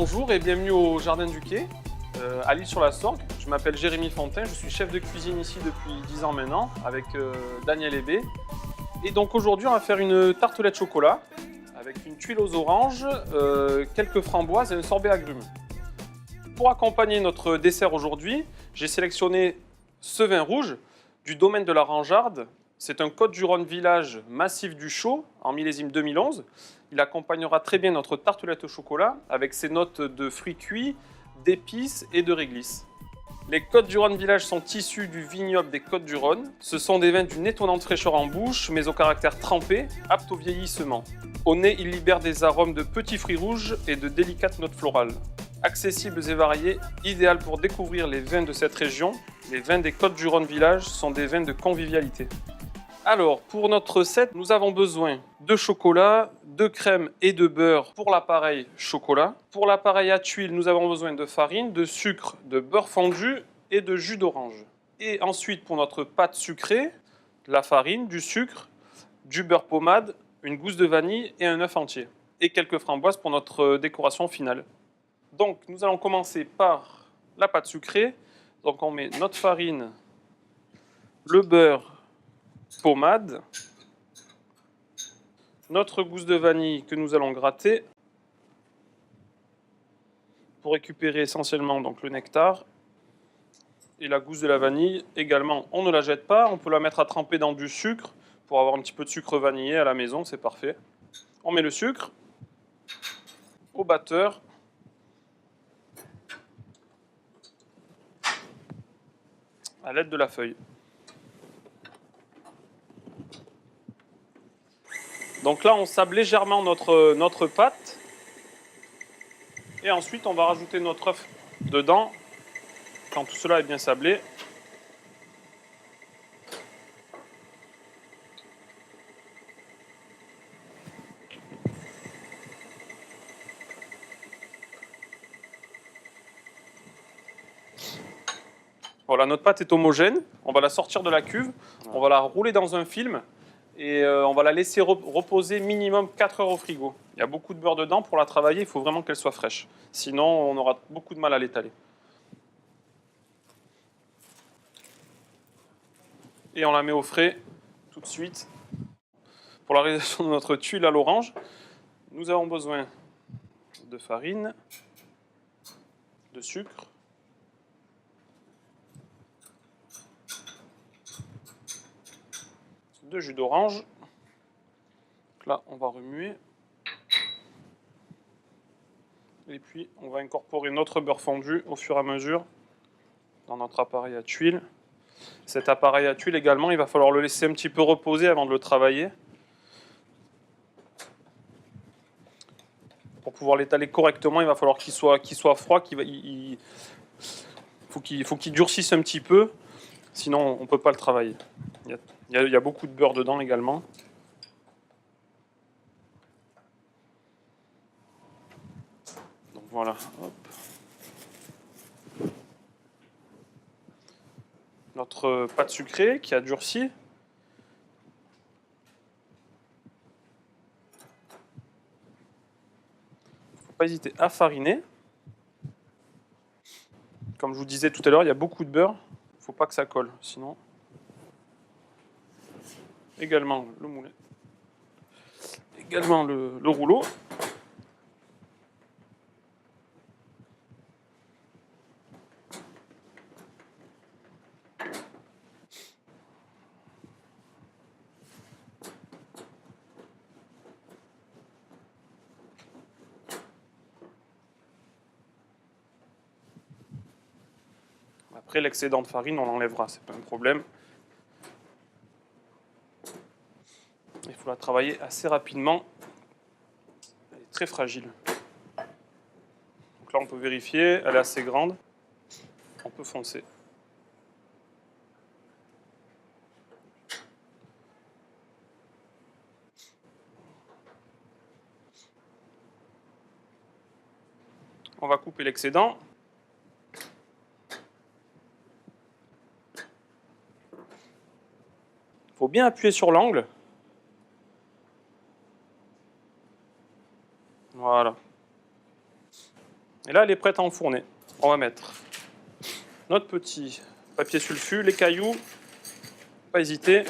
Bonjour et bienvenue au Jardin du Quai, à l'Île-sur-la-Sorgue. Je m'appelle Jérémy Fontaine, je suis chef de cuisine ici depuis 10 ans maintenant avec Daniel Hébé. Et donc aujourd'hui on va faire une tartelette chocolat avec une tuile aux oranges, quelques framboises et un sorbet agrumes. Pour accompagner notre dessert aujourd'hui, j'ai sélectionné ce vin rouge du domaine de la Rangearde. C'est un Côtes-du-Rhône village massif du Chaux en millésime 2011. Il accompagnera très bien notre tartelette au chocolat avec ses notes de fruits cuits, d'épices et de réglisse. Les Côtes-du-Rhône village sont issus du vignoble des Côtes-du-Rhône. Ce sont des vins d'une étonnante fraîcheur en bouche, mais au caractère trempé, apte au vieillissement. Au nez, ils libèrent des arômes de petits fruits rouges et de délicates notes florales. Accessibles et variés, idéal pour découvrir les vins de cette région, les vins des Côtes-du-Rhône village sont des vins de convivialité. Alors, pour notre recette, nous avons besoin de chocolat, de crème et de beurre pour l'appareil chocolat. Pour l'appareil à tuile, nous avons besoin de farine, de sucre, de beurre fondu et de jus d'orange. Et ensuite, pour notre pâte sucrée, la farine, du sucre, du beurre pommade, une gousse de vanille et un œuf entier. Et quelques framboises pour notre décoration finale. Donc, nous allons commencer par la pâte sucrée. Donc, on met notre farine, le beurre, pommade, notre gousse de vanille que nous allons gratter pour récupérer essentiellement donc le nectar et la gousse de la vanille également. On ne la jette pas, on peut la mettre à tremper dans du sucre pour avoir un petit peu de sucre vanillé à la maison, c'est parfait. On met le sucre au batteur. À l'aide de la feuille. Donc là, on sable légèrement notre pâte. Et ensuite, on va rajouter notre œuf dedans, quand tout cela est bien sablé. Voilà, notre pâte est homogène. On va la sortir de la cuve. On va la rouler dans un film. Et on va la laisser reposer minimum 4 heures au frigo. Il y a beaucoup de beurre dedans. Pour la travailler, il faut vraiment qu'elle soit fraîche. Sinon, on aura beaucoup de mal à l'étaler. Et on la met au frais tout de suite. Pour la réalisation de notre tuile à l'orange, nous avons besoin de farine, de sucre, de jus d'orange. Là, on va remuer. Et puis, on va incorporer notre beurre fondu au fur et à mesure dans notre appareil à tuile. Cet appareil à tuile également, il va falloir le laisser un petit peu reposer avant de le travailler. Pour pouvoir l'étaler correctement, il va falloir qu'il soit froid, il faut qu'il durcisse un petit peu, sinon on ne peut pas le travailler. Il y a beaucoup de beurre dedans également. Donc voilà, hop. Notre pâte sucrée qui a durci. Il ne faut pas hésiter à fariner. Comme je vous disais tout à l'heure, il y a beaucoup de beurre. Il ne faut pas que ça colle, sinon. Également le moulin. Également le rouleau. Après, l'excédent de farine, on l'enlèvera, c'est pas un problème. Il faut la travailler assez rapidement. Elle est très fragile. Donc là, on peut vérifier, elle est assez grande. On peut foncer. On va couper l'excédent. Il faut bien appuyer sur l'angle. Voilà. Et là, elle est prête à enfourner. On va mettre notre petit papier sulfu, les cailloux, pas hésiter.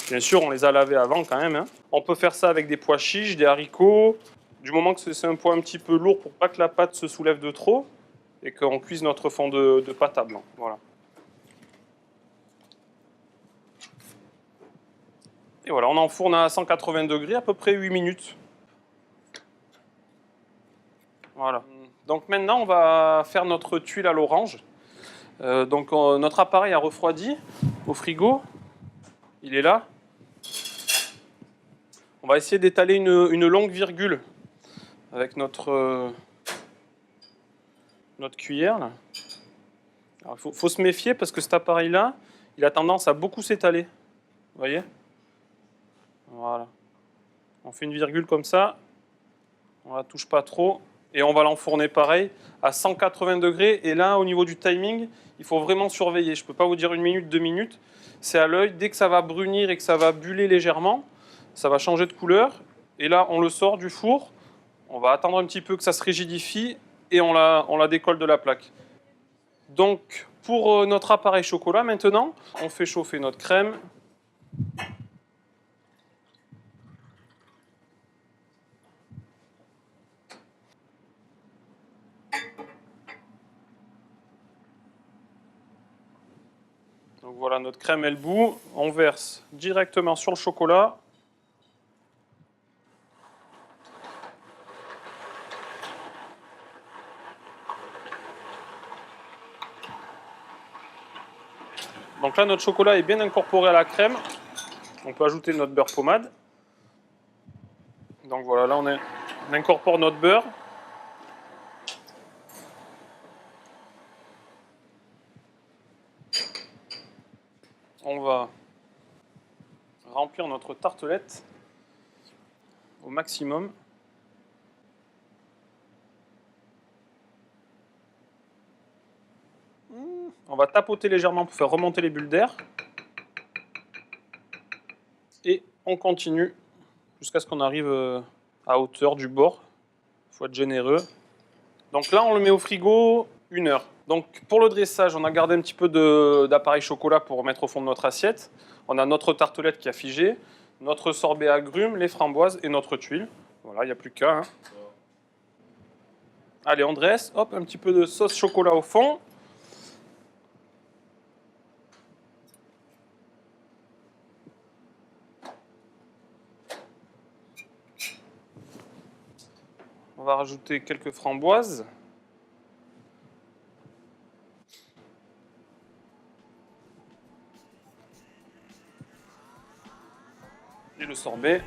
Bien sûr, on les a lavés avant quand même. Hein. On peut faire ça avec des pois chiches, des haricots. Du moment que c'est un pois un petit peu lourd pour pas que la pâte se soulève de trop et qu'on cuise notre fond de pâte à blanc. Voilà. Et voilà, on enfourne à 180 degrés à peu près 8 minutes. Voilà. Donc maintenant, on va faire notre tuile à l'orange. Notre appareil a refroidi au frigo. Il est là. On va essayer d'étaler une longue virgule avec notre cuillère. Là. Alors, il faut se méfier parce que cet appareil-là, il a tendance à beaucoup s'étaler. Vous voyez? Voilà. On fait une virgule comme ça. On la touche pas trop. Et on va l'enfourner pareil à 180 degrés. Et là, au niveau du timing, il faut vraiment surveiller. Je ne peux pas vous dire 1 minute, 2 minutes. C'est à l'œil. Dès que ça va brunir et que ça va buller légèrement, ça va changer de couleur. Et là, on le sort du four. On va attendre un petit peu que ça se rigidifie et on la décolle de la plaque. Donc, pour notre appareil chocolat, maintenant, on fait chauffer notre crème. Donc voilà, notre crème elle bout. On verse directement sur le chocolat. Donc là, notre chocolat est bien incorporé à la crème. On peut ajouter notre beurre pommade. Donc voilà, là on incorpore notre beurre. On va remplir notre tartelette au maximum. On va tapoter légèrement pour faire remonter les bulles d'air. Et on continue jusqu'à ce qu'on arrive à hauteur du bord. Il faut être généreux. Donc là, on le met au frigo 1 heure. Donc pour le dressage, on a gardé un petit peu d'appareil chocolat pour mettre au fond de notre assiette. On a notre tartelette qui a figé, notre sorbet agrumes, les framboises et notre tuile. Voilà, il n'y a plus qu'à. Hein. Allez, on dresse. Hop, un petit peu de sauce chocolat au fond. On va rajouter quelques framboises. Et le sorbet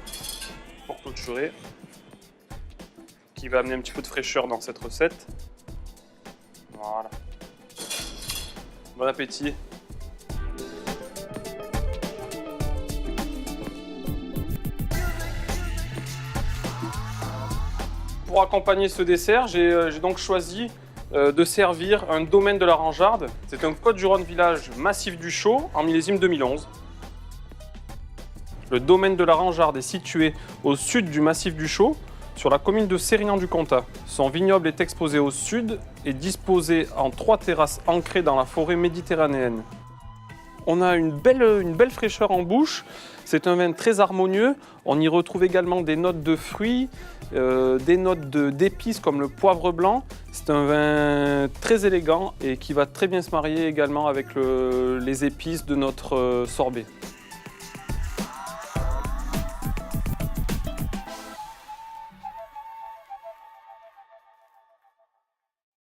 pour clôturer, qui va amener un petit peu de fraîcheur dans cette recette. Voilà. Bon appétit. Pour accompagner ce dessert, j'ai donc choisi de servir un domaine de la Rangearde. C'est un Côtes-du-Rhône village massif du Chaux en millésime 2011. Le domaine de la Rangearde est situé au sud du massif du Chaux, sur la commune de Sérignan-du-Comtat. Son vignoble est exposé au sud et disposé en 3 terrasses ancrées dans la forêt méditerranéenne. On a une belle fraîcheur en bouche, c'est un vin très harmonieux. On y retrouve également des notes de fruits, des notes d'épices comme le poivre blanc. C'est un vin très élégant et qui va très bien se marier également avec les épices de notre sorbet.